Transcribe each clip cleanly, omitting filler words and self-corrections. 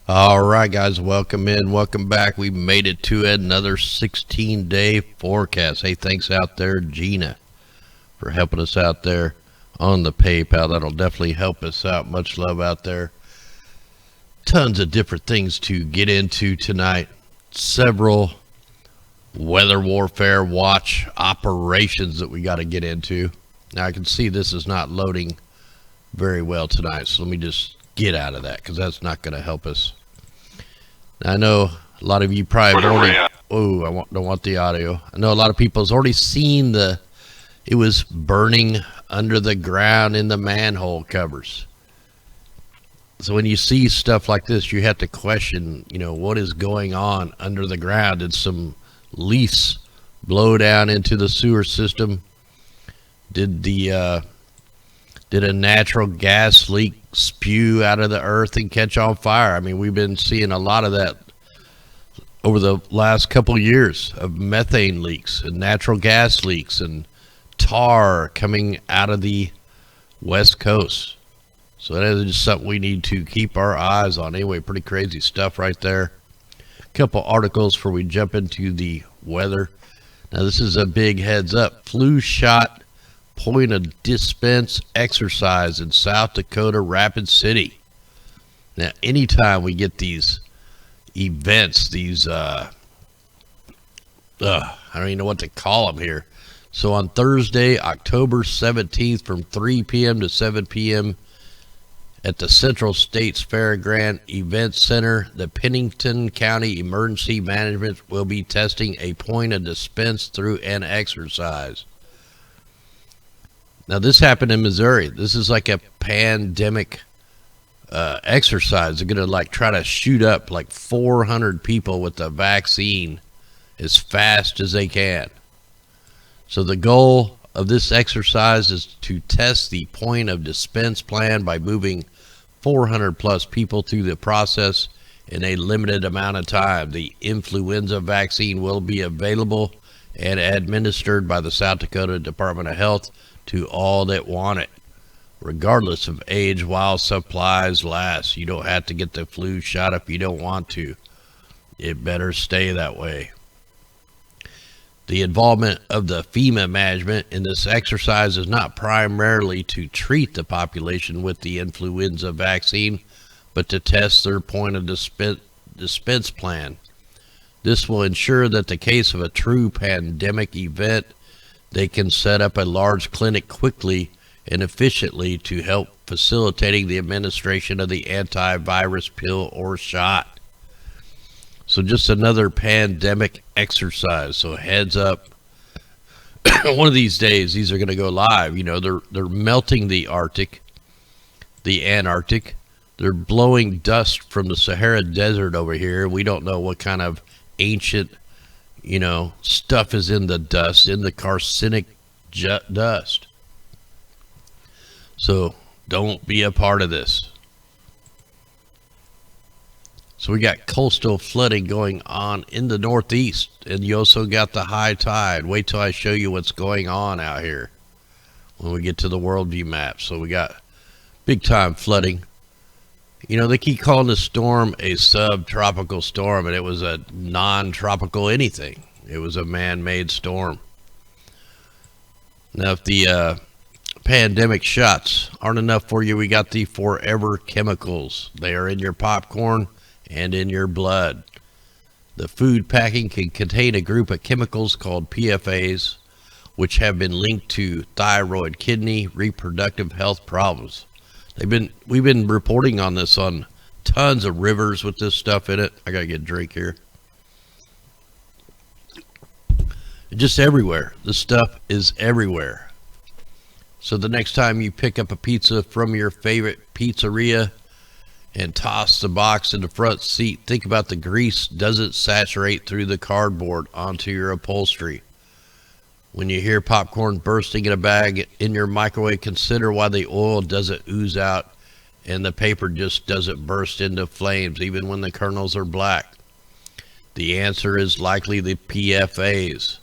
All right, guys, welcome in, welcome back. We made it to another 16-day forecast. Hey, thanks out there, Gina, for helping us out there on the PayPal. That'll definitely help us out. Much love out there. Tons of different things to get into tonight. Several weather warfare watch operations that we got to get into. Now, I can see this is not loading very well tonight, so let me just get out of that because that's not going to help us. Now, I know a lot of you probably have already. Oh, don't want the audio. I know a lot of people has already seen it was burning under the ground in the manhole covers. So when you see stuff like this, you have to question, what is going on under the ground? Did some leaks blow down into the sewer system? Did a natural gas leak spew out of the earth and catch on fire? I mean, we've been seeing a lot of that over the last couple years of methane leaks and natural gas leaks and tar coming out of the West Coast. So that is just something we need to keep our eyes on. Anyway, pretty crazy stuff right there. A couple articles before we jump into the weather. Now, this is a big heads up. Flu shot point of dispense exercise in South Dakota Rapid City. Now, anytime we get these events, these I don't even know what to call them here. So on Thursday, October 17th, from 3 p.m. to 7 p.m. at the Central States Fairground Event Center, the Pennington County Emergency Management will be testing a point of dispense through an exercise. Now, this happened in Missouri. This is like a pandemic exercise. They're going to try to shoot up 400 people with the vaccine as fast as they can. So the goal of this exercise is to test the point of dispense plan by moving 400 plus people through the process in a limited amount of time. The influenza vaccine will be available and administered by the South Dakota Department of Health to all that want it, regardless of age, while supplies last. You don't have to get the flu shot if you don't want to. It better stay that way. The involvement of the FEMA management in this exercise is not primarily to treat the population with the influenza vaccine, but to test their point of dispense plan. This will ensure that in case of a true pandemic event, they can set up a large clinic quickly and efficiently to help facilitating the administration of the antivirus pill or shot. So just another pandemic exercise. So heads up. One of these days, these are going to go live. They're melting the Arctic, the Antarctic. They're blowing dust from the Sahara Desert over here. We don't know what kind of ancient stuff is in the dust, in the carcinic dust. So don't be a part of this. So we got coastal flooding going on in the Northeast, and you also got the high tide. Wait till I show you what's going on out here when we get to the worldview map. So we got big time flooding. They keep calling the storm a subtropical storm, and it was a non-tropical anything. It was a man-made storm. Now, if the pandemic shots aren't enough for you, we got the forever chemicals. They are in your popcorn and in your blood. The food packing can contain a group of chemicals called PFAs, which have been linked to thyroid, kidney, reproductive health problems. We've been reporting on this on tons of rivers with this stuff in it. I gotta get a drink here. Just everywhere. This stuff is everywhere. So the next time you pick up a pizza from your favorite pizzeria and toss the box in the front seat, think about the grease doesn't saturate through the cardboard onto your upholstery. When you hear popcorn bursting in a bag in your microwave, consider why the oil doesn't ooze out and the paper just doesn't burst into flames, even when the kernels are black. The answer is likely the PFAs.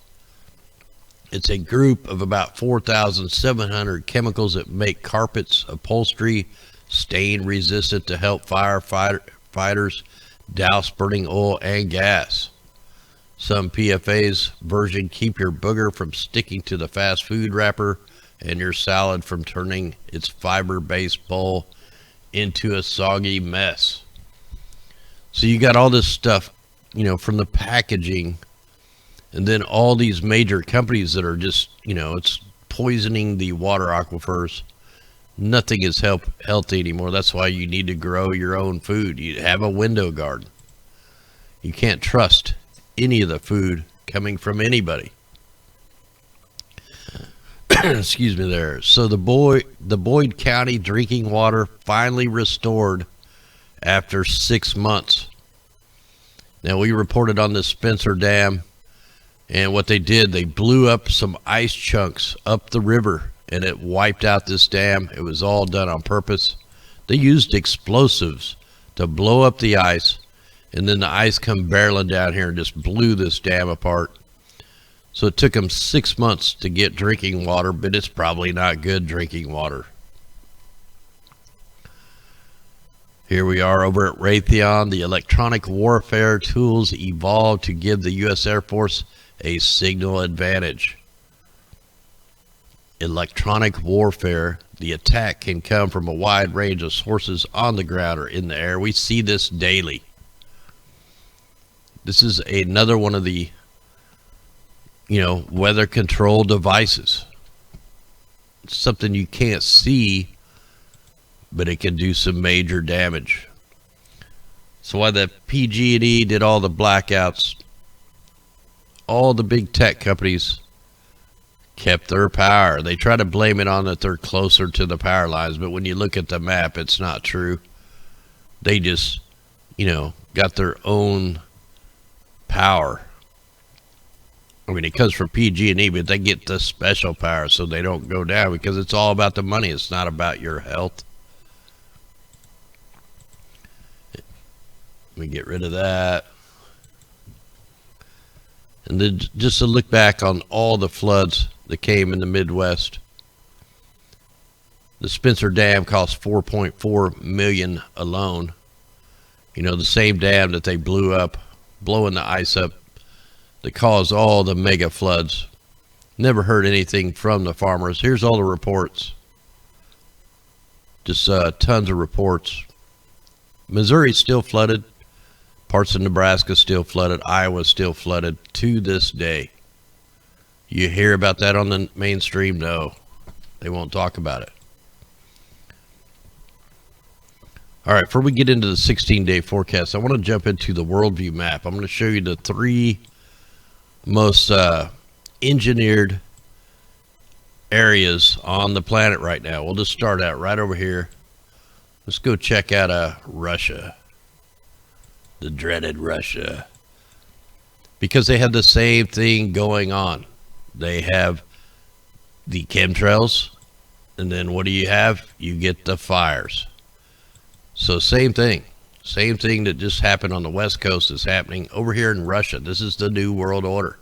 It's a group of about 4,700 chemicals that make carpets, upholstery, stain resistant to help firefighters douse burning oil and gas. Some PFA's version keep your booger from sticking to the fast food wrapper and your salad from turning its fiber-based bowl into a soggy mess. So you got all this stuff, from the packaging, and then all these major companies that are just, it's poisoning the water aquifers. Nothing is healthy anymore. That's why you need to grow your own food. You have a window garden. You can't trust any of the food coming from anybody. Excuse me there. So the Boyd County drinking water finally restored after 6 months. Now, we reported on the Spencer Dam, and what they did, they blew up some ice chunks up the river, and it wiped out this dam. It was all done on purpose. They used explosives to blow up the ice, and then the ice come barreling down here and just blew this dam apart. So it took them 6 months to get drinking water, but it's probably not good drinking water. Here we are over at Raytheon. The electronic warfare tools evolved to give the U.S. Air Force a signal advantage. Electronic warfare, the attack can come from a wide range of sources on the ground or in the air. We see this daily. This is another one of the, weather control devices. It's something you can't see, but it can do some major damage. So while the PG&E did all the blackouts, all the big tech companies kept their power. They try to blame it on that they're closer to the power lines, but when you look at the map, it's not true. They just, got their own power. I mean, it comes from PG&E, but they get the special power so they don't go down, because it's all about the money. It's not about your health. Let me get rid of that. And then just to look back on all the floods that came in the Midwest. The Spencer Dam cost $4.4 million alone. The same dam that they blew up, blowing the ice up, that caused all the mega floods. Never heard anything from the farmers. Here's all the reports. Just tons of reports. Missouri's still flooded. Parts of Nebraska still flooded. Iowa still flooded to this day. You hear about that on the mainstream? No, they won't talk about it. All right, before we get into the 16-day forecast, I want to jump into the worldview map. I'm going to show you the 3 most engineered areas on the planet right now. We'll just start out right over here. Let's go check out Russia. The dreaded Russia. Because they have the same thing going on. They have the chemtrails, and then what do you have? You get the fires. So same thing that just happened on the West Coast is happening over here in Russia. This is the new world order.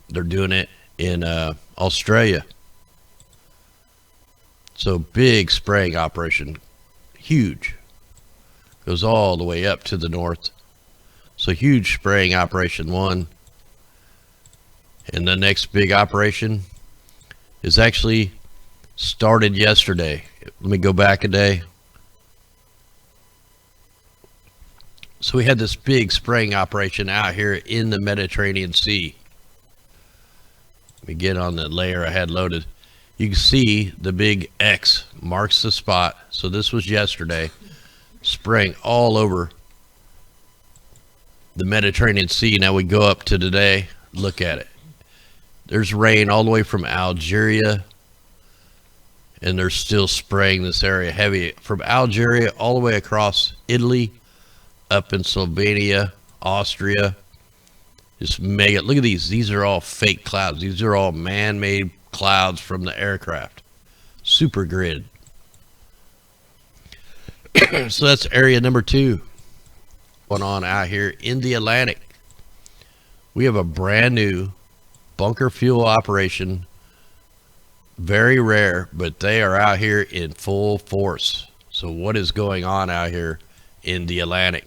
They're doing it in Australia. So big spraying operation, huge. Goes all the way up to the north. So huge spraying operation 1. And the next big operation is actually started yesterday. Let me go back a day. So we had this big spraying operation out here in the Mediterranean Sea. Let me get on the layer I had loaded. You can see the big X marks the spot. So this was yesterday, spraying all over the Mediterranean Sea. Now we go up to today. Look at it. There's rain all the way from Algeria, and they're still spraying this area heavy from Algeria all the way across Italy, up in Slovenia, Austria. Just mega. Look at these. These are all fake clouds. These are all man-made clouds from the aircraft. Super grid. So that's area number 2 going on out here in the Atlantic. We have a brand new bunker fuel operation. Very rare, but they are out here in full force. So what is going on out here in the Atlantic.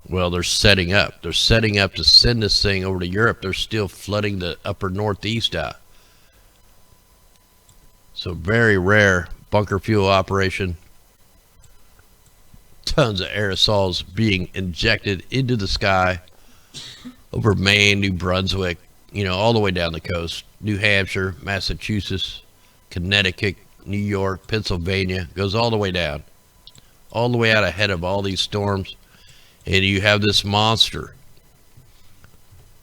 Well, they're setting up. They're setting up to send this thing over to Europe. They're still flooding the upper northeast out. So very rare bunker fuel operation. Tons of aerosols being injected into the sky over Maine, New Brunswick, all the way down the coast. New Hampshire, Massachusetts, Connecticut, New York, Pennsylvania. Goes all the way down. All the way out ahead of all these storms. And you have this monster.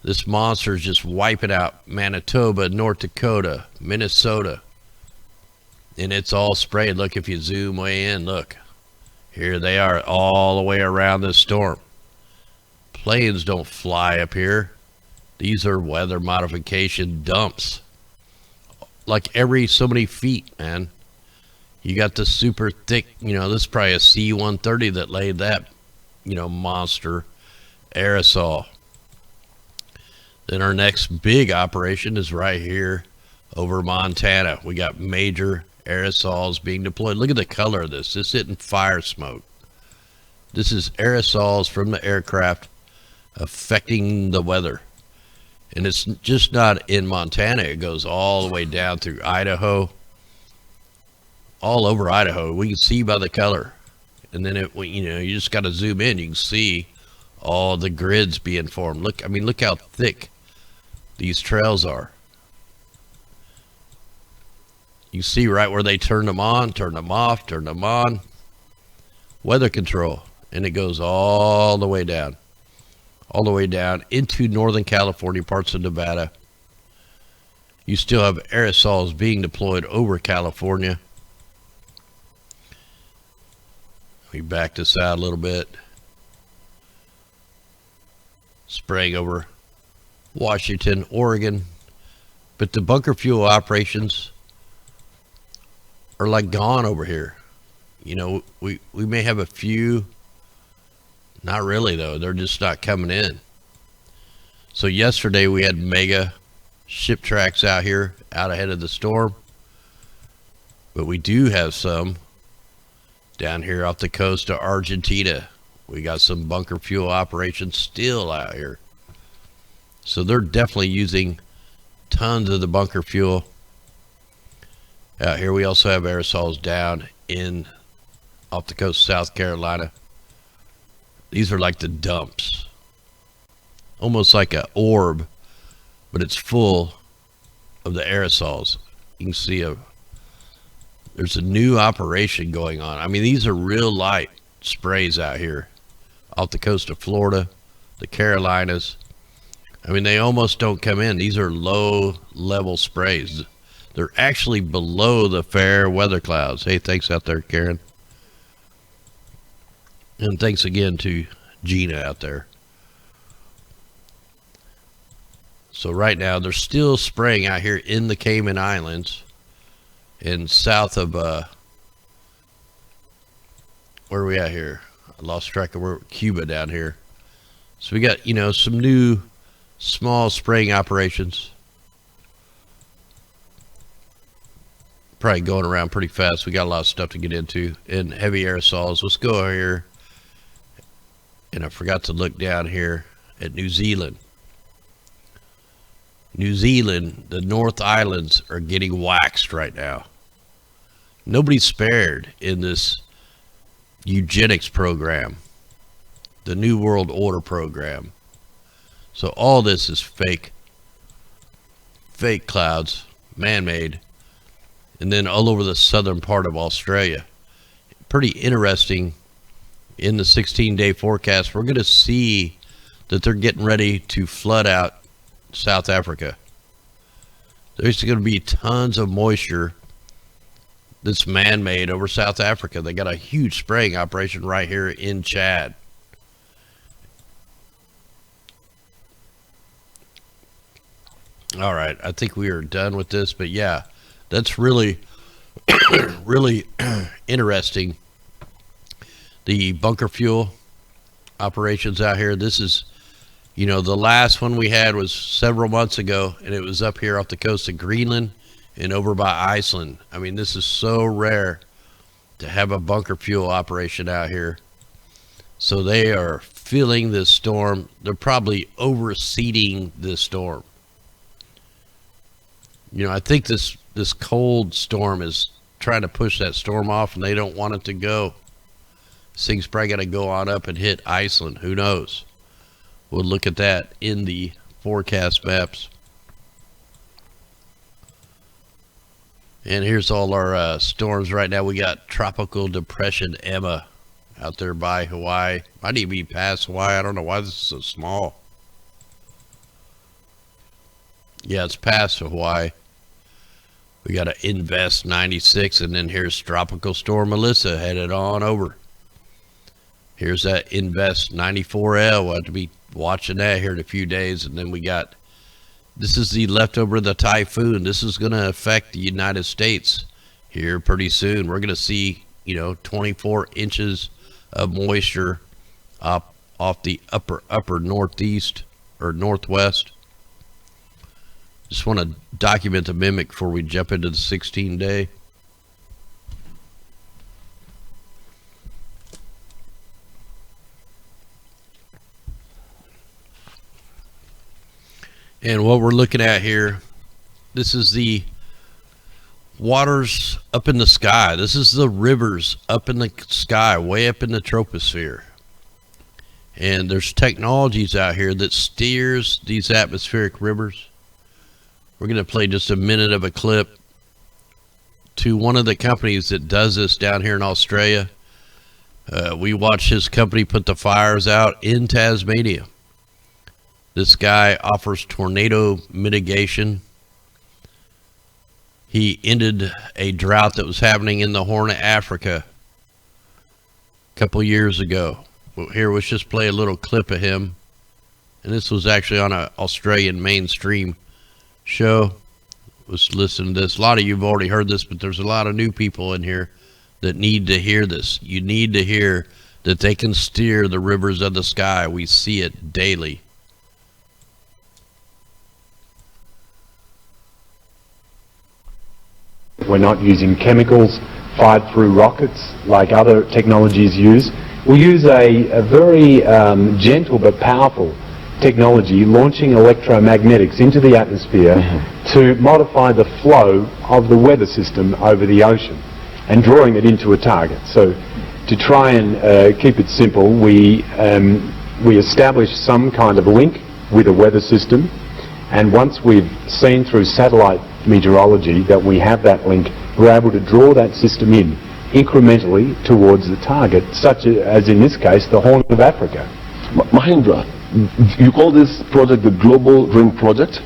This monster is just wiping out Manitoba, North Dakota, Minnesota. And it's all sprayed. Look, if you zoom way in, look. Here they are all the way around this storm. Planes don't fly up here. These are weather modification dumps. Like every so many feet, man. You got the super thick, this is probably a C-130 that laid that, monster aerosol. Then our next big operation is right here over Montana. We got major aerosols being deployed. Look at the color of this. This isn't fire smoke. This is aerosols from the aircraft affecting the weather. And it's just not in Montana. It goes all the way down through Idaho. All over Idaho. We can see by the color. And then you just got to zoom in. You can see all the grids being formed. Look how thick these trails are. You see right where they turn them on, turn them off, turn them on. Weather control. And it goes all the way down. All the way down into Northern California, parts of Nevada. You still have aerosols being deployed over California. We back this out a little bit. Spraying over Washington, Oregon. But the bunker fuel operations are like gone over here. We may have a few. Not really, though. They're just not coming in. So yesterday we had mega ship tracks out here, out ahead of the storm. But we do have some down here off the coast of Argentina. We got some bunker fuel operations still out here. So they're definitely using tons of the bunker fuel. Out here we also have aerosols down in off the coast of South Carolina. These are like the dumps. Almost like an orb, but it's full of the aerosols. You can see there's a new operation going on. These are real light sprays out here off the coast of Florida, the Carolinas. They almost don't come in. These are low level sprays. They're actually below the fair weather clouds. Hey, thanks out there, Karen. And thanks again to Gina out there. So right now, they're still spraying out here in the Cayman Islands and south of, where are we at here? I lost track of where, Cuba down here. So we got, some new small spraying operations. Probably going around pretty fast. We got a lot of stuff to get into. And heavy aerosols. Let's go here. And I forgot to look down here at New Zealand. New Zealand, the North Islands are getting waxed right now. Nobody's spared in this eugenics program, the New World Order program. So all this is fake clouds, man-made, and then all over the southern part of Australia. Pretty interesting. In the 16-day forecast, we're going to see that they're getting ready to flood out South Africa. There's going to be tons of moisture that's man-made over South Africa. They got a huge spraying operation right here in Chad. All right, I think we are done with this, but yeah, that's really, really interesting. The bunker fuel operations out here. This is, the last one we had was several months ago, and it was up here off the coast of Greenland and over by Iceland. This is so rare to have a bunker fuel operation out here. So they are feeling this storm. They're probably overseeding this storm. You know, I think this cold storm is trying to push that storm off, and they don't want it to go. This thing's probably going to go on up and hit Iceland. Who knows? We'll look at that in the forecast maps. And here's all our storms right now. We got Tropical Depression Emma out there by Hawaii. Might even be past Hawaii. I don't know why this is so small. Yeah, it's past Hawaii. We got to Invest 96, and then here's Tropical Storm Melissa headed on over. Here's that Invest 94L. We'll have to be watching that here in a few days. And then we got, this is the leftover of the typhoon. This is going to affect the United States here pretty soon. We're going to see, 24 inches of moisture up off the upper northeast or northwest. Just want to document the mimic before we jump into the 16-day. And what we're looking at here, this is the waters up in the sky. This is the rivers up in the sky, way up in the troposphere. And there's technologies out here that steers these atmospheric rivers. We're going to play just a minute of a clip to one of the companies that does this down here in Australia. We watched his company put the fires out in Tasmania. This guy offers tornado mitigation. He ended a drought that was happening in the Horn of Africa a couple years ago. Well, here, let's just play a little clip of him. And this was actually on an Australian mainstream show. Was listening to this. A lot of you have already heard this, but there's a lot of new people in here that need to hear this. You need to hear that they can steer the rivers of the sky. We see it daily. We're not using chemicals fired through rockets like other technologies use. We use a very gentle but powerful technology, launching electromagnetics into the atmosphere to modify the flow of the weather system over the ocean and drawing it into a target. So to try and keep it simple, we establish some kind of link with a weather system, and once we've seen through satellite meteorology that we have that link, we're able to draw that system in incrementally towards the target, such as in this case the Horn of Africa. Mahendra, you call this project the Global Rain Project.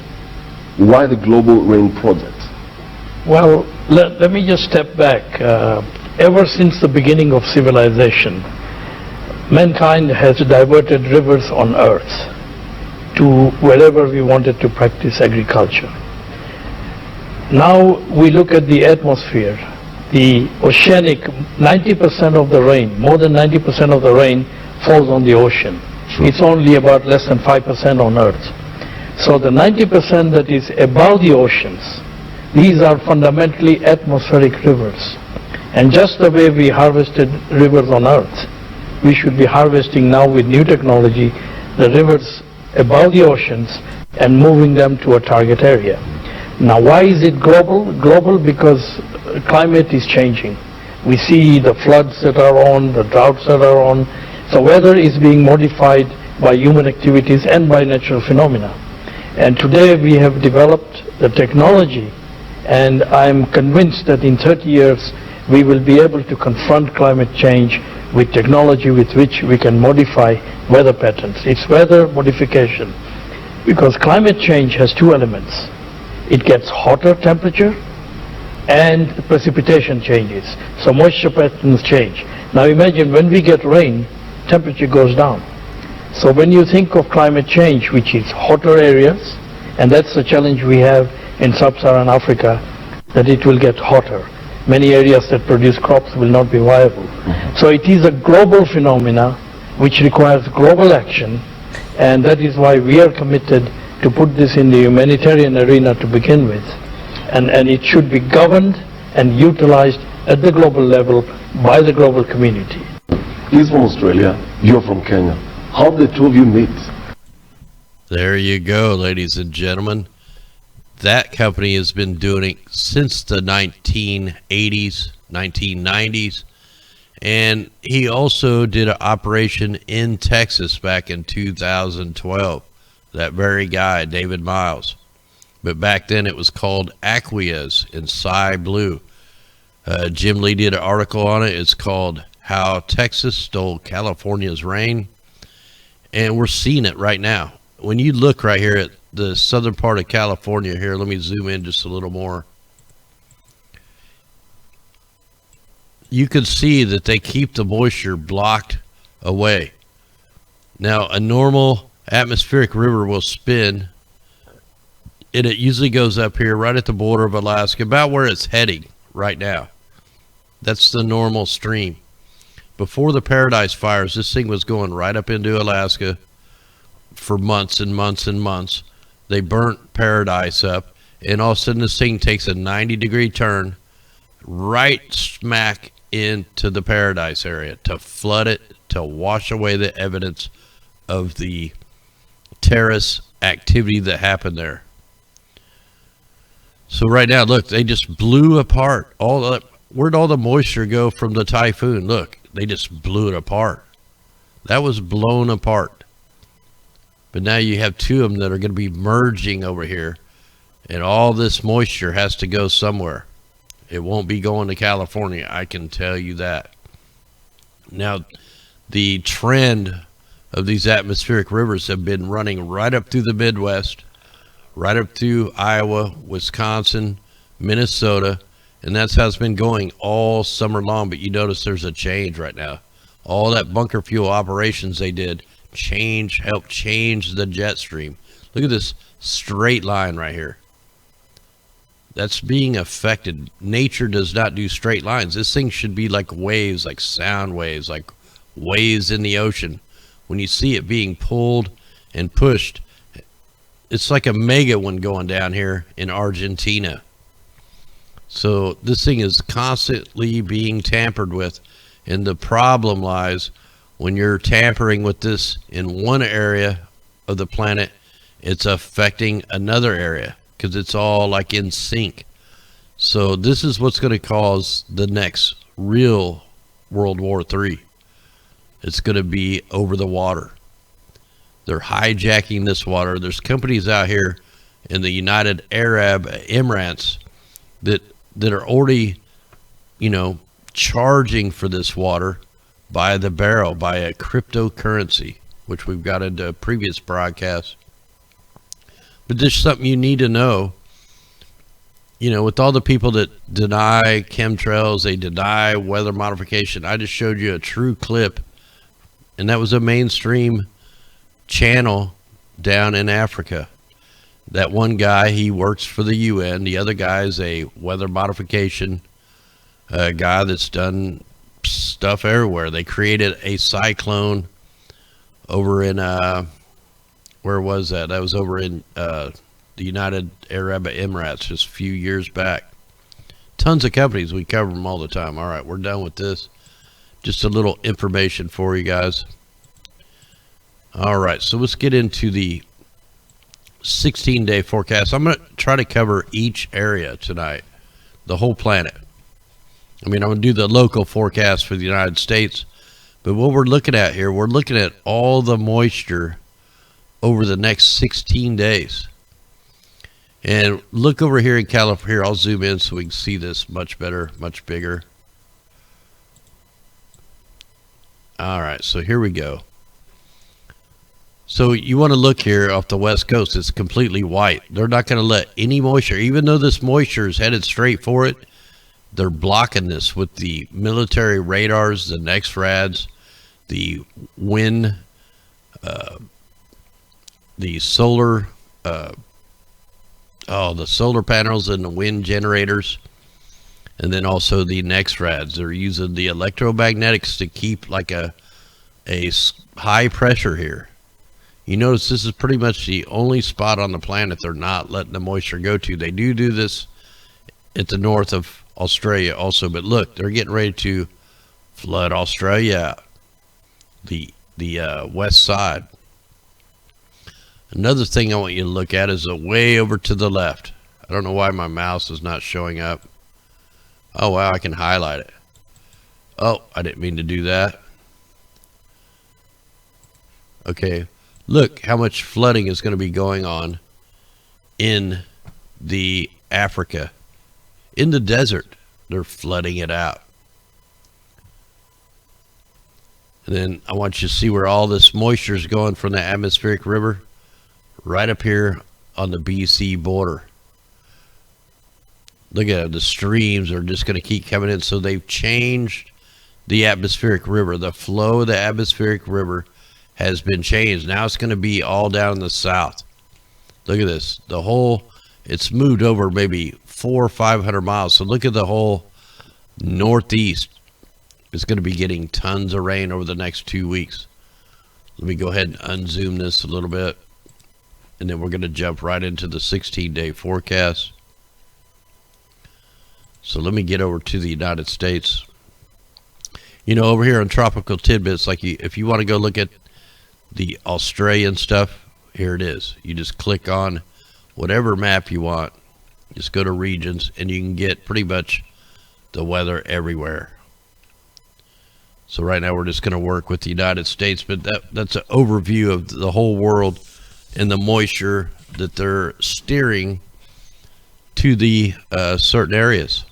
Why the Global Rain Project? Well, let me just step back. Ever since the beginning of civilization, mankind has diverted rivers on earth to wherever we wanted to practice agriculture. Now we look at the atmosphere. The oceanic, 90% of the rain, more than 90% of the rain falls on the ocean. Sure. It's only about less than 5% on earth. So the 90% that is above the oceans, these are fundamentally atmospheric rivers. And just the way we harvested rivers on earth, we should be harvesting now with new technology the rivers above the oceans and moving them to a target area. Now, why is it global? Global because climate is changing. We see the floods that are on, the droughts that are on. So weather is being modified by human activities and by natural phenomena. And today we have developed the technology, and I'm convinced that in 30 years we will be able to confront climate change with technology with which we can modify weather patterns. It's weather modification, because climate change has two elements. It gets hotter temperature and precipitation changes. So moisture patterns change. Now imagine when we get rain, temperature goes down. So when you think of climate change, which is hotter areas, and that's the challenge we have in sub-Saharan Africa, that it will get hotter. Many areas that produce crops will not be viable. So it is a global phenomena which requires global action, and that is why we are committed to put this in the humanitarian arena to begin with. And it should be governed and utilized at the global level by the global community. He's from Australia, you're from Kenya. How did the two of you meet? There you go, ladies and gentlemen. That company has been doing it since the 1980s, 1990s. And he also did an operation in Texas back in 2012. That very guy, David Miles. But back then it was called Wxxx in Sky Blue. Jim Lee did an article on it. It's called How Texas Stole California's Rain. And we're seeing it right now. When you look right here at the southern part of California here, let me zoom in just a little more. You can see that they keep the moisture blocked away. Now, a normal atmospheric river will spin, and it usually goes up here right at the border of Alaska, about where it's heading right now. That's the normal stream. Before the Paradise Fires, this thing was going right up into Alaska for months and months and months. They burnt Paradise up, and all of a sudden this thing takes a 90-degree turn right smack into the Paradise area to flood it, to wash away the evidence of the terrorist activity that happened there. So right now, look, they just blew apart all that. Where'd all the moisture go from the typhoon? Look, they just blew it apart. That was blown apart. But now you have two of them that are going to be merging over here, and all this moisture has to go somewhere. It won't be going to California, I can tell you that. Now, the trend of these atmospheric rivers have been running right up through the Midwest, right up through Iowa, Wisconsin, Minnesota, and that's how it's been going all summer long. But you notice there's a change right now. All that bunker fuel operations they did helped change the jet stream. Look at this straight line right here. That's being affected. Nature does not do straight lines. This thing should be like waves, like sound waves, like waves in the ocean. When you see it being pulled and pushed, it's like a mega one going down here in Argentina. So this thing is constantly being tampered with, and the problem lies when you're tampering with this in one area of the planet, it's affecting another area because it's all like in sync. So this is what's going to cause the next real World War III. It's going to be over the water. They're hijacking this water. There's companies out here in the United Arab Emirates that are already, charging for this water by the barrel, by a cryptocurrency, which we've got into a previous broadcast. But this is something you need to know. With all the people that deny chemtrails, they deny weather modification. I just showed you a true clip, and that was a mainstream channel down in Africa. That one guy, he works for the UN. The other guy is a weather modification guy that's done stuff everywhere. They created a cyclone over in where was that? That was over in the United Arab Emirates just a few years back. Tons of companies, we cover them all the time. All right, we're done with this. Just a little information for you guys. All right, so let's get into the 16-day forecast. I'm going to try to cover each area tonight, the whole planet. I'm going to do the local forecast for the United States, but what we're looking at here, we're looking at all the moisture over the next 16 days. And look over here in California. Here, I'll zoom in so we can see this much better, much bigger. All right, so here we go. So you want to look here off the west coast. It's completely white. They're not going to let any moisture, even though this moisture is headed straight for it, they're blocking this with the military radars, the NEXRADs, the wind, the solar, the solar panels and the wind generators, and then also the NEXRADs. They're using the electromagnetics to keep like a high pressure here. You notice this is pretty much the only spot on the planet they're not letting the moisture go to. They do this at the north of Australia also. But look, they're getting ready to flood Australia out, the west side. Another thing I want you to look at is way over to the left. I don't know why my mouse is not showing up. Oh wow, I can highlight it. Oh, I didn't mean to do that. Okay, look how much flooding is going to be going on in the Africa. In the desert, they're flooding it out. And then I want you to see where all this moisture is going from the atmospheric river, right up here on the BC border. Look at it, the streams are just going to keep coming in. So they've changed the atmospheric river. The flow of the atmospheric river has been changed. Now it's going to be all down in the south. Look at this. The whole, it's moved over maybe 400 or 500 miles. So look at the whole northeast. It's going to be getting tons of rain over the next 2 weeks. Let me go ahead and unzoom this a little bit. And then we're going to jump right into the 16-day forecast. So let me get over to the United States. You know, over here on Tropical Tidbits, like if you want to go look at the Australian stuff, here it is. You just click on whatever map you want. Just go to regions and you can get pretty much the weather everywhere. So right now we're just going to work with the United States, but that's an overview of the whole world and the moisture that they're steering to the certain areas.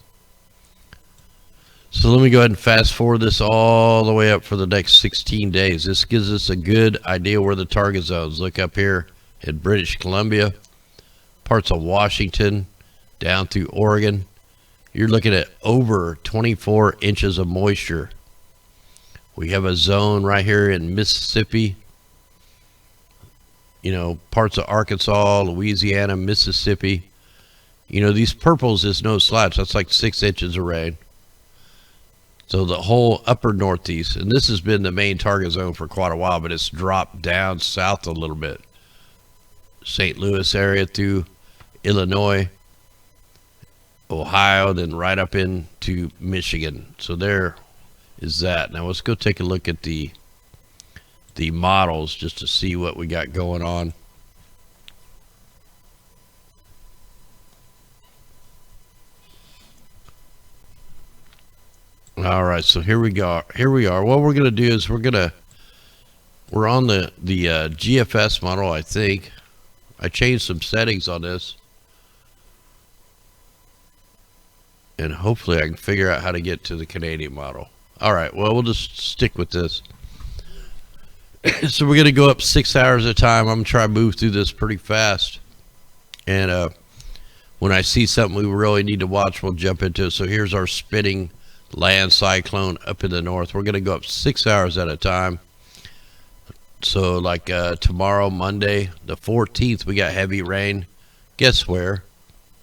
So let me go ahead and fast forward this all the way up for the next 16 days. This gives us a good idea where the target zones. Look up here in British Columbia, parts of Washington, down through Oregon. You're looking at over 24 inches of moisture. We have a zone right here in Mississippi. You know, parts of Arkansas, Louisiana, Mississippi. You know, these purples is no slouch. That's like 6 inches of rain. So the whole upper northeast, and this has been the main target zone for quite a while, but it's dropped down south a little bit. St. Louis area through Illinois, Ohio, then right up into Michigan. So there is that. Now let's go take a look at the models just to see what we got going on. All right, so here we go. Here we are. What we're going to do is we're on the GFS model, I think. I changed some settings on this. And hopefully I can figure out how to get to the Canadian model. All right, well, we'll just stick with this. So we're going to go up 6 hours at a time. I'm going to try to move through this pretty fast. And when I see something we really need to watch, we'll jump into it. So here's our spinning land cyclone up in the north. We're going to go up 6 hours at a time. So like tomorrow, Monday, the 14th, we got heavy rain. Guess where?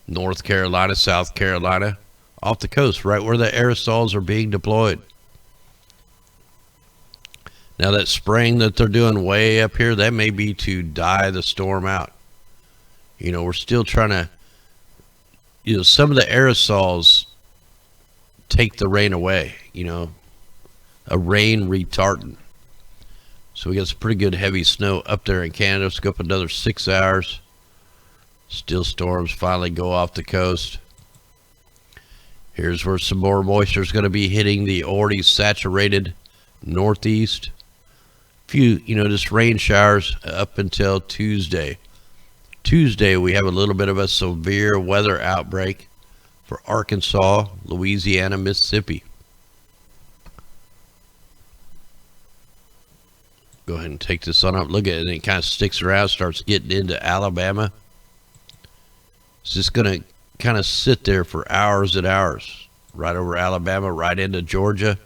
North Carolina, South Carolina, off the coast, right where the aerosols are being deployed. Now that spraying that they're doing way up here, that may be to die the storm out. You know, we're still trying to, you know, some of the aerosols take the rain away, you know, a rain retardant. So we got some pretty good heavy snow up there in Canada. Let's go up another 6 hours. Still storms finally go off the coast. Here's where some more moisture is going to be hitting the already saturated northeast. Few, you know, just rain showers up until Tuesday. Tuesday we have a little bit of a severe weather outbreak for Arkansas, Louisiana, Mississippi. Go ahead and take this on up. Look at it, and it kind of sticks around, starts getting into Alabama. It's just going to kind of sit there for hours and hours, right over Alabama, right into Georgia.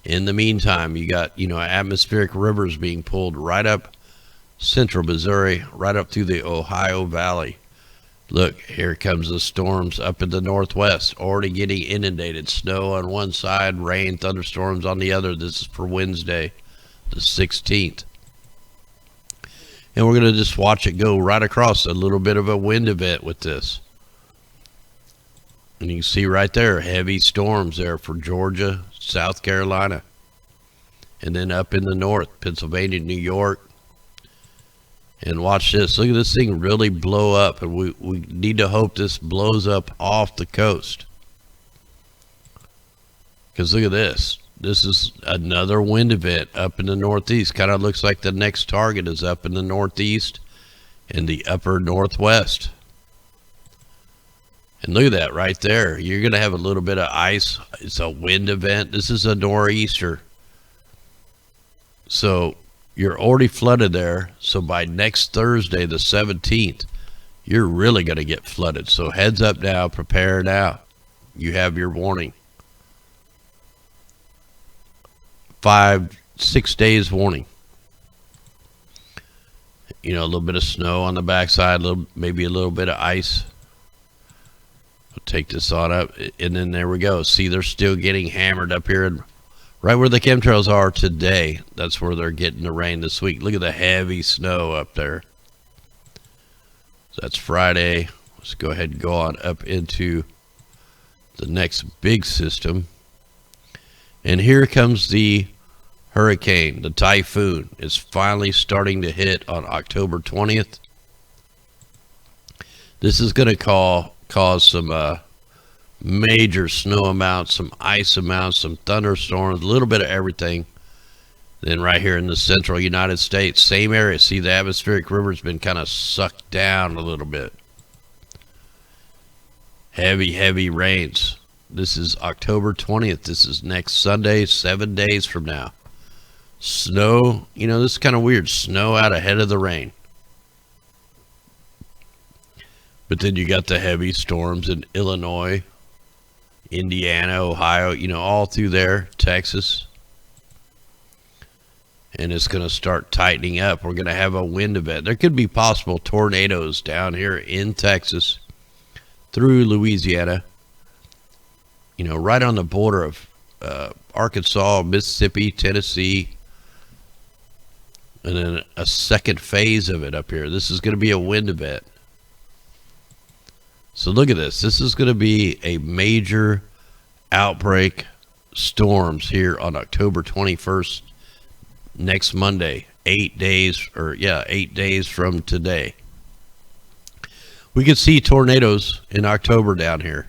In the meantime, you got, you know, atmospheric rivers being pulled right up central Missouri, right up through the Ohio Valley. Look, here comes the storms up in the northwest, already getting inundated. Snow on one side, rain, thunderstorms on the other. This is for Wednesday, the 16th. And we're going to just watch it go right across. A little bit of a wind event with this. And you can see right there, heavy storms there for Georgia, South Carolina. And then up in the north, Pennsylvania, New York. And watch this. Look at this thing really blow up. And we need to hope this blows up off the coast. Because look at this. This is another wind event up in the northeast. Kind of looks like the next target is up in the northeast and the upper northwest. And look at that right there. You're going to have a little bit of ice. It's a wind event. This is a nor'easter. So you're already flooded there. So by next Thursday, the 17th, you're really going to get flooded. So heads up now. Prepare now. You have your warning. 5-6 days warning. You know, a little bit of snow on the backside, maybe a little bit of ice. We'll take this on up, and then there we go. See, they're still getting hammered up here, and right where the chemtrails are today, that's where they're getting the rain this week. Look at the heavy snow up there. So that's Friday. Let's go ahead and go on up into the next big system. And here comes the hurricane, the typhoon. It's finally starting to hit on October 20th. This is going to cause some major snow amounts, some ice amounts, some thunderstorms, a little bit of everything. Then right here in the central United States, same area. See, the atmospheric river's been kind of sucked down a little bit. Heavy rains. This is October 20th. This is next Sunday, 7 days from now. Snow, you know, this is kind of weird. Snow out ahead of the rain. But then you got the heavy storms in Illinois, Indiana, Ohio, you know, all through there, Texas. And it's going to start tightening up. We're going to have a wind event. There could be possible tornadoes down here in Texas through Louisiana. You know, right on the border of Arkansas, Mississippi, Tennessee. And then a second phase of it up here. This is going to be a wind event. So look at this. This is going to be a major outbreak storms here on October 21st, next Monday, 8 days from today. We could see tornadoes in October down here.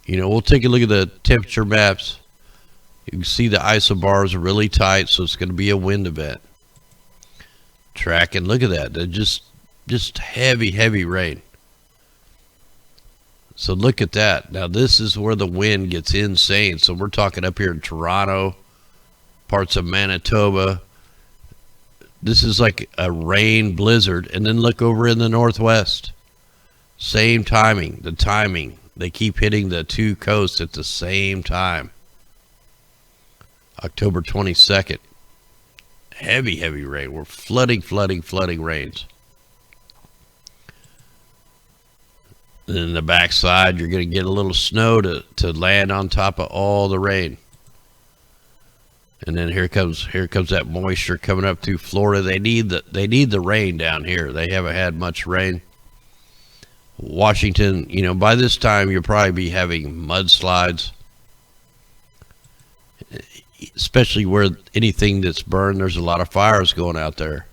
You know, we'll take a look at the temperature maps. You can see the isobars are really tight, so it's going to be a wind event. Tracking, look at that. They're just heavy rain. So look at that. Now this is where the wind gets insane. So we're talking up here in Toronto, parts of Manitoba. This is like a rain blizzard. And then look over in the northwest. Same timing. The timing. They keep hitting the two coasts at the same time. October 22nd. Heavy rain. We're flooding rains. And then the backside, you're going to get a little snow to land on top of all the rain. And then here comes that moisture coming up through Florida. They need the rain down here. They haven't had much rain. Washington, you know, by this time you'll probably be having mudslides, especially where anything that's burned, there's a lot of fires going out there.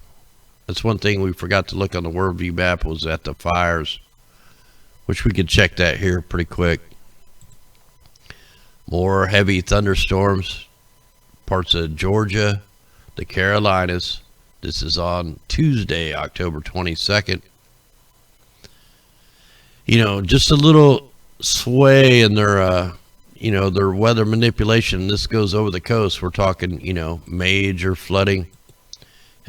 That's one thing we forgot to look on the worldview map, was at the fires, which we could check that here pretty quick. More heavy thunderstorms, parts of Georgia, the Carolinas. This is on Tuesday, October 22nd. You know, just a little sway in their, you know, their weather manipulation. This goes over the coast. We're talking, you know, major flooding.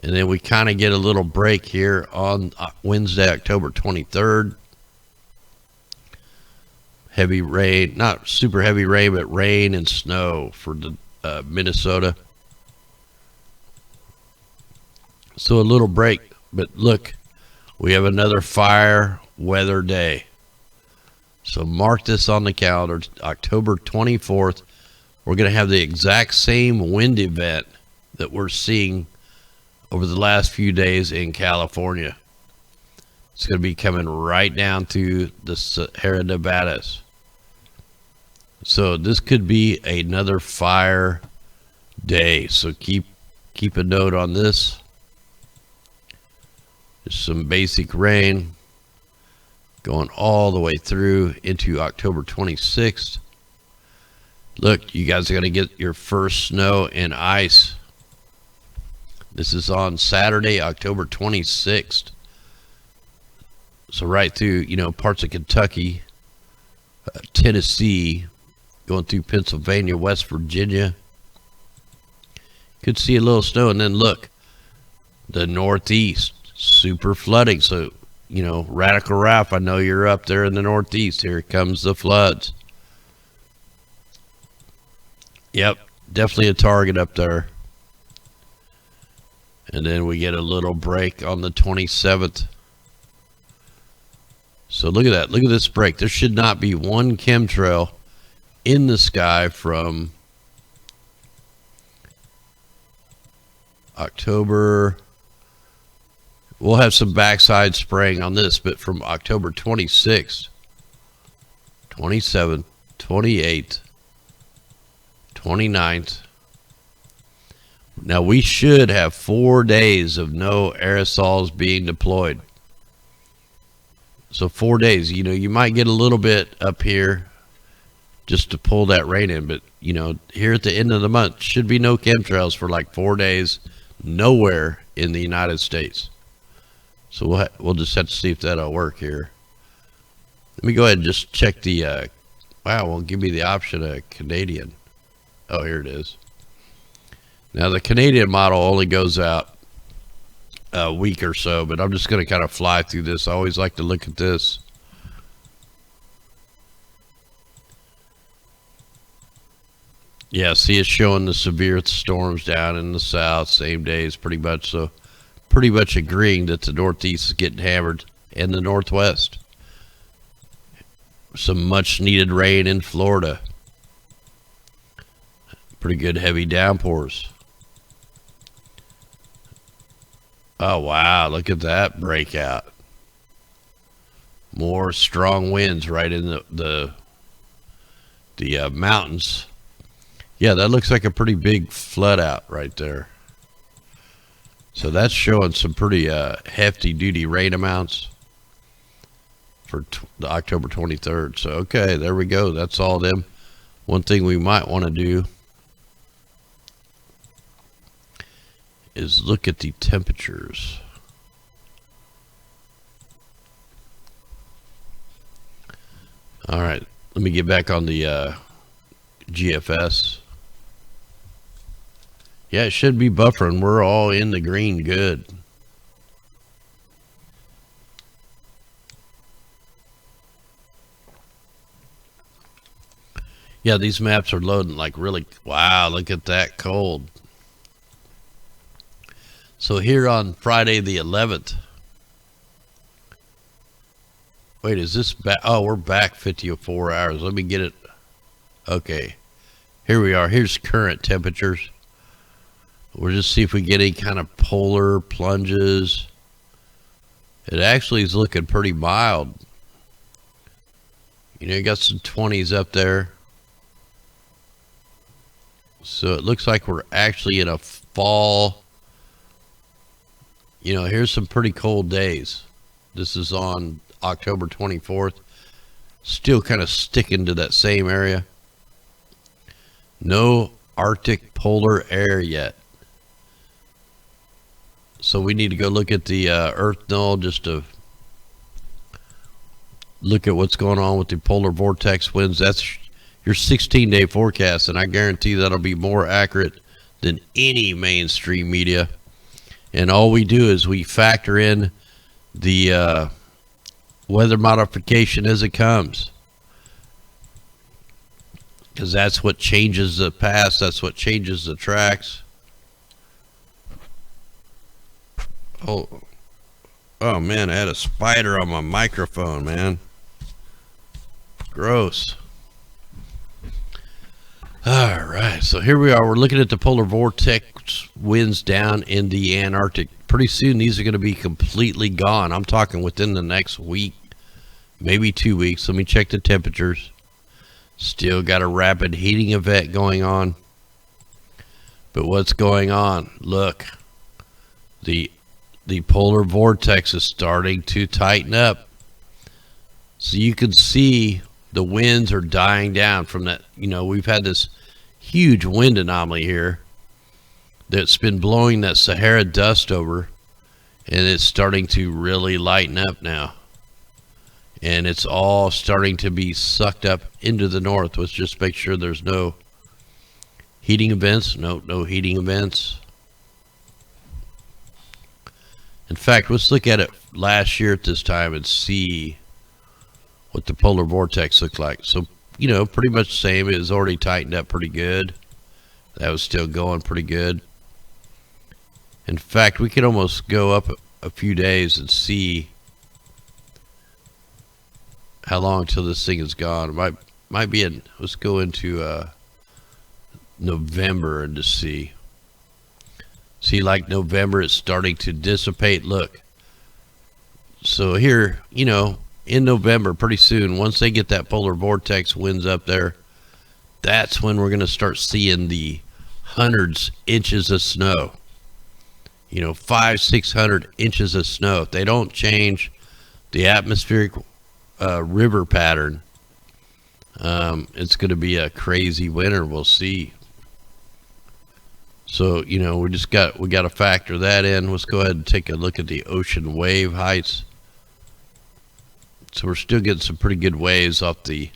And then we kind of get a little break here on Wednesday, October 23rd. Heavy rain, not super heavy rain, but rain and snow for the Minnesota. So a little break. But look, we have another fire weather day. So mark this on the calendar, October 24th. We're going to have the exact same wind event that we're seeing over the last few days in California. It's going to be coming right down to the Sierra Nevadas. So this could be another fire day. So keep a note on this. There's some basic rain going all the way through into October 26th. Look, you guys are going to get your first snow and ice. This is on Saturday, October 26th. So right through, parts of Kentucky, Tennessee, going through Pennsylvania, West Virginia. Could see a little snow. And then look, the Northeast, super flooding. So, Radical Ralph, I know you're up there in the Northeast. Here comes the floods. Yep, definitely a target up there. And then we get a little break on the 27th. So look at that. Look at this break. There should not be one chemtrail in the sky from October. We'll have some backside spraying on this, but from October 26th, 27th, 28th, 29th. Now we should have 4 days of no aerosols being deployed. So 4 days, you might get a little bit up here just to pull that rain in, but here at the end of the month should be no chemtrails for like 4 days, nowhere in the United States. So we'll just have to see if that'll work here. Let me go ahead and just check the wow, won't give me the option of Canadian. Oh, here it is. Now the Canadian model only goes out a week or so, but I'm just going to kind of fly through this. I always like to look at this. Yeah, see, it's showing the severe storms down in the south, same days pretty much. So pretty much agreeing that the Northeast is getting hammered and the Northwest. Some much needed rain in Florida. Pretty good heavy downpours. Oh, wow. Look at that breakout. More strong winds right in the mountains. Yeah, that looks like a pretty big flood out right there. So that's showing some pretty hefty duty rain amounts for the October 23rd. So, okay, there we go. That's all them. One thing we might want to do is look at the temperatures. All right, let me get back on the GFS. Yeah, it should be buffering. We're all in the green good. Yeah, these maps are loading like really. Wow, look at that cold. So here on Friday the 11th. Wait, is this back? Oh, we're back 54 hours. Let me get it. Okay. Here we are. Here's current temperatures. We'll just see if we get any kind of polar plunges. It actually is looking pretty mild. You got some 20s up there. So it looks like we're actually in a fall. Here's some pretty cold days. This is on October 24th. Still kind of sticking to that same area. No Arctic polar air yet. So we need to go look at the Earth null just to look at what's going on with the polar vortex winds. That's your 16-day forecast, and I guarantee that'll be more accurate than any mainstream media. And all we do is we factor in the weather modification as it comes. Because that's what changes the past. That's what changes the tracks. Oh man, I had a spider on my microphone, man. Gross. All right, so here we are. We're looking at the polar vortex winds down in the Antarctic pretty soon these are going to be completely gone. I'm talking within the next week, maybe 2 weeks. Let me check the temperatures. Still got a rapid heating event going on. But what's going on? Look, the polar vortex is starting to tighten up. So you can see the winds are dying down from that. You know, we've had this huge wind anomaly here that's been blowing that Sahara dust over, and it's starting to really lighten up now. And it's all starting to be sucked up into the north. Let's just make sure there's no heating events. No heating events. In fact, let's look at it last year at this time and see what the polar vortex looked like. So, you know, pretty much the same. It was already tightened up pretty good. That was still going pretty good. In fact, we could almost go up a few days and see how long till this thing is gone. It might be in, let's go into November and just see. See, like November, it's starting to dissipate. Look. So here, you know, in November, pretty soon, once they get that polar vortex winds up there, that's when we're going to start seeing the hundreds inches of snow. You know, 500-600 inches of snow. If they don't change the atmospheric river pattern, it's going to be a crazy winter. We'll see. So, you know, we got to factor that in. Let's go ahead and take a look at the ocean wave heights. So we're still getting some pretty good waves off the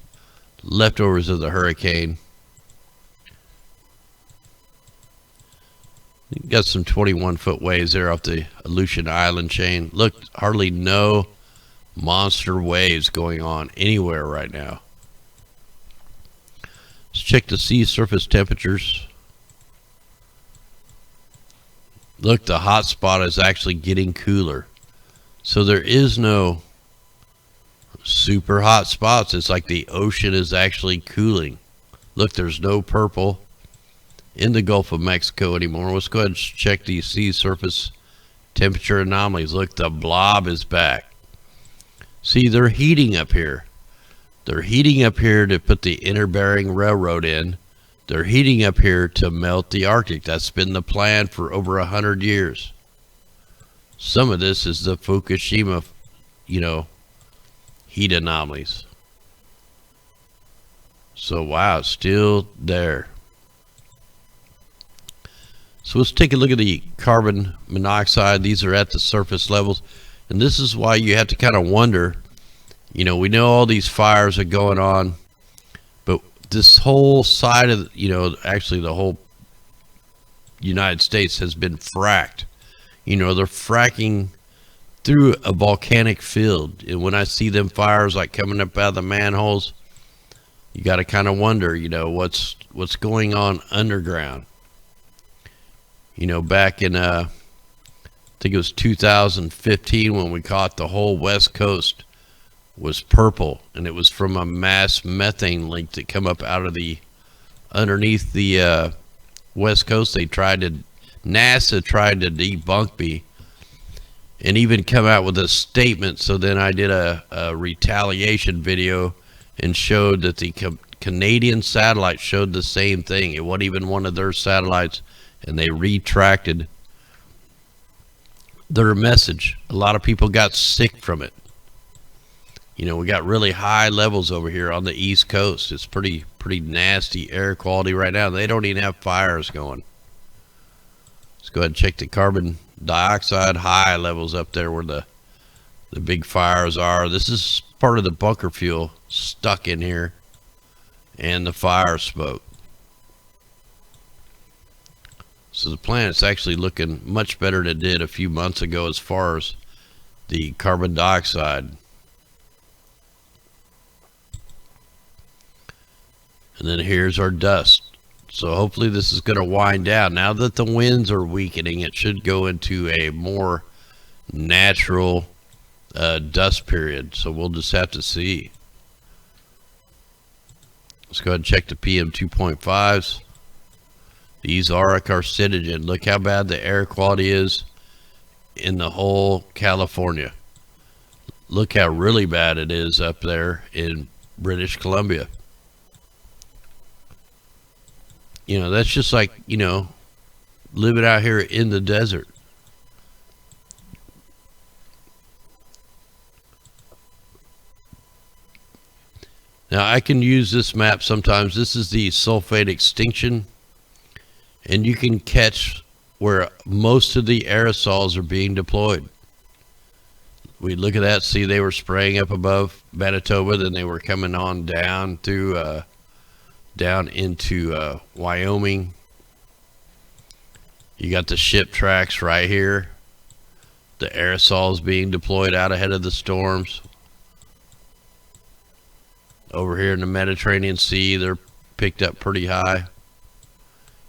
leftovers of the hurricane. You got some 21-foot waves there off the Aleutian Island chain. Look, hardly no monster waves going on anywhere right now. Let's check the sea surface temperatures. Look, the hot spot is actually getting cooler. So there is no super hot spots. It's like the ocean is actually cooling. Look, there's no purple in the Gulf of Mexico anymore. Let's go ahead and check these sea surface temperature anomalies. Look, the blob is back. See, they're heating up here. They're heating up here to put the Inner Bering Railroad in. They're heating up here to melt the Arctic. That's been the plan for over 100 years. Some of this is the Fukushima, you know, heat anomalies. So, wow, it's still there. So let's take a look at the carbon monoxide. These are at the surface levels. And this is why you have to kind of wonder, you know, we know all these fires are going on, but this whole side of, you know, actually the whole United States has been fracked. You know, they're fracking through a volcanic field. And when I see them fires like coming up out of the manholes, you got to kind of wonder, you know, what's going on underground. You know, back in, I think it was 2015 when we caught the whole West Coast was purple, and it was from a mass methane leak that come up out of the underneath the West Coast. NASA tried to debunk me and even come out with a statement. So then I did a retaliation video and showed that the Canadian satellite showed the same thing. It wasn't even one of their satellites, and they retracted their message. A lot of people got sick from it. You know, we got really high levels over here on the East Coast. It's pretty nasty air quality right now. They don't even have fires going. Let's go ahead and check the carbon dioxide high levels up there where the big fires are. This is part of the bunker fuel stuck in here and the fire smoke. So the planet's actually looking much better than it did a few months ago as far as the carbon dioxide. And then here's our dust. So hopefully this is going to wind down. Now that the winds are weakening, it should go into a more natural dust period. So we'll just have to see. Let's go ahead and check the PM 2.5s. These are a carcinogen. Look how bad the air quality is in the whole California. Look how really bad it is up there in British Columbia. You know, that's just like, you know, living out here in the desert. Now I can use this map sometimes. This is the sulfate extinction, and you can catch where most of the aerosols are being deployed. We look at that, see they were spraying up above Manitoba, then they were coming on down through down into Wyoming. You got the ship tracks right here. The aerosols being deployed out ahead of the storms. Over here in the Mediterranean Sea, they're picked up pretty high.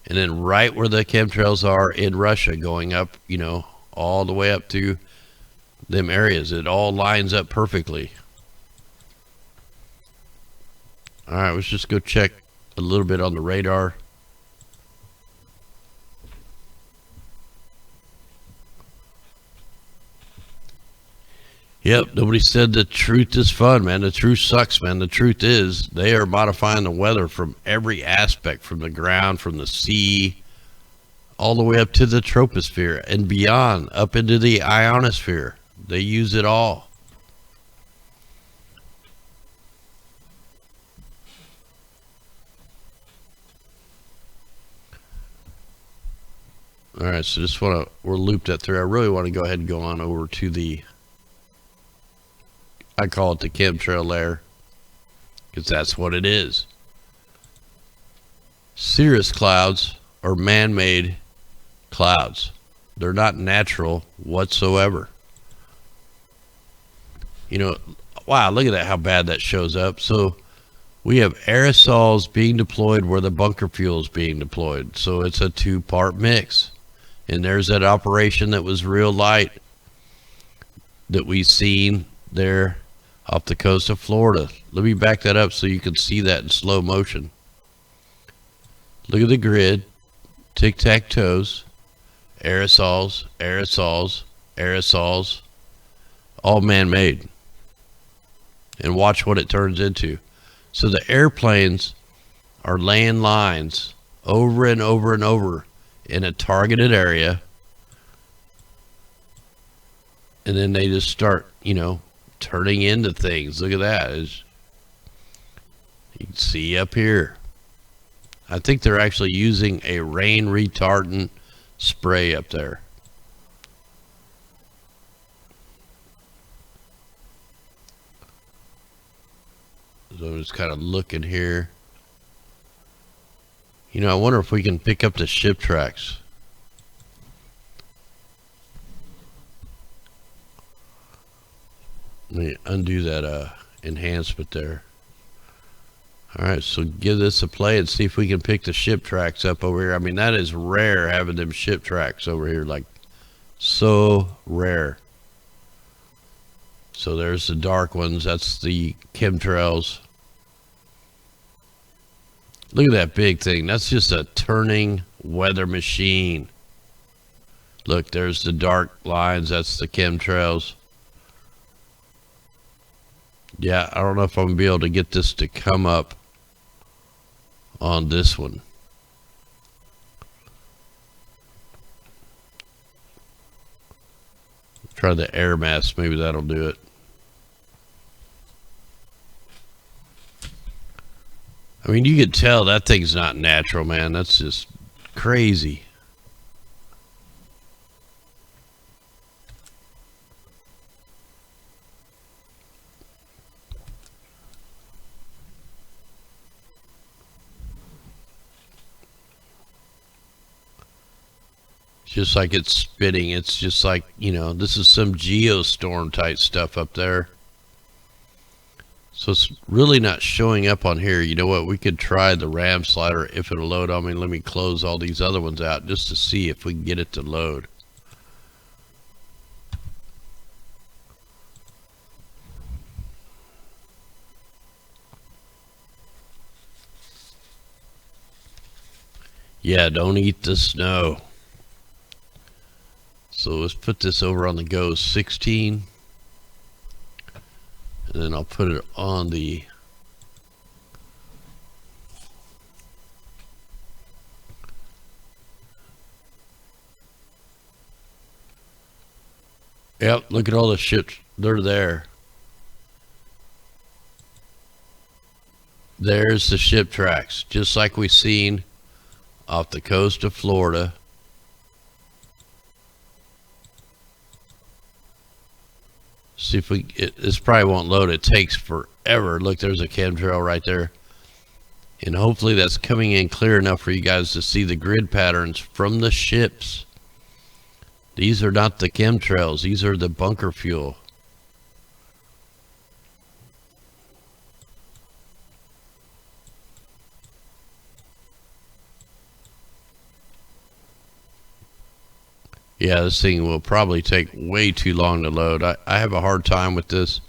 And then right where the chemtrails are in Russia, going up, you know, all the way up to them areas. It all lines up perfectly. All right, let's just go check a little bit on the radar. Yep, nobody said the truth is fun, man. The truth sucks, man. The truth is they are modifying the weather from every aspect, from the ground, from the sea, all the way up to the troposphere and beyond, up into the ionosphere. They use it all. All right, so just we'll loop that through. I really want to go ahead and go on over to the, I call it the chemtrail layer, because that's what it is. Cirrus clouds are man-made clouds. They're not natural whatsoever. You know, wow, look at that, how bad that shows up. So we have aerosols being deployed where the bunker fuel is being deployed. So it's a two-part mix. And there's that operation that was real light that we seen there off the coast of Florida. Let me back that up so you can see that in slow motion. Look at the grid. Tic-tac-toes. Aerosols, aerosols, aerosols. All man-made. And watch what it turns into. So the airplanes are laying lines over and over and over in a targeted area. And then they just start, you know, turning into things. Look at that. As you can see up here. I think they're actually using a rain retardant spray up there. So I'm just kind of looking here. You know, I wonder if we can pick up the ship tracks. Let me undo that enhancement there. Alright, so give this a play and see if we can pick the ship tracks up over here. I mean, that is rare, having them ship tracks over here. Like, so rare. So there's the dark ones. That's the chemtrails. Look at that big thing. That's just a turning weather machine. Look, there's the dark lines. That's the chemtrails. Yeah, I don't know if I'm going to be able to get this to come up on this one. Try the air mask. Maybe that'll do it. I mean, you could tell that thing's not natural, man. That's just crazy. Just like it's spitting. It's just like, you know, this is some geostorm type stuff up there. So it's really not showing up on here. You know what? We could try the RAM slider if it'll load on me. Let me close all these other ones out just to see if we can get it to load. Yeah, don't eat the snow. So let's put this over on the Go 16. And then I'll put it on the Yep, look at all the ships. They're there. There's the ship tracks, just like we seen off the coast of Florida. See if we, this probably won't load. It takes forever. Look, there's a chemtrail right there. And hopefully that's coming in clear enough for you guys to see the grid patterns from the ships. These are not the chemtrails. These are the bunker fuel. Yeah, this thing will probably take way too long to load. I have a hard time with this.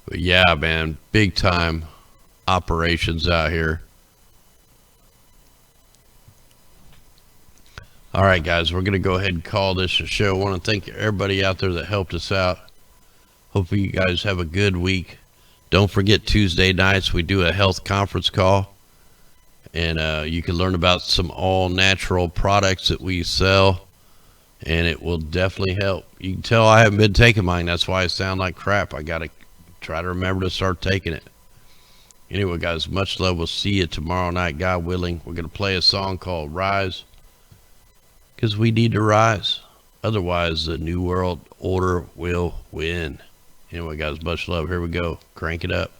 But yeah, man, big time operations out here. All right, guys, we're going to go ahead and call this a show. I want to thank everybody out there that helped us out. Hopefully you guys have a good week. Don't forget Tuesday nights we do a health conference call. And you can learn about some all-natural products that we sell. And it will definitely help. You can tell I haven't been taking mine. That's why I sound like crap. I got to try to remember to start taking it. Anyway, guys, much love. We'll see you tomorrow night, God willing. We're going to play a song called Rise. Because we need to rise. Otherwise, the New World Order will win. Anyway, guys, much love. Here we go. Crank it up.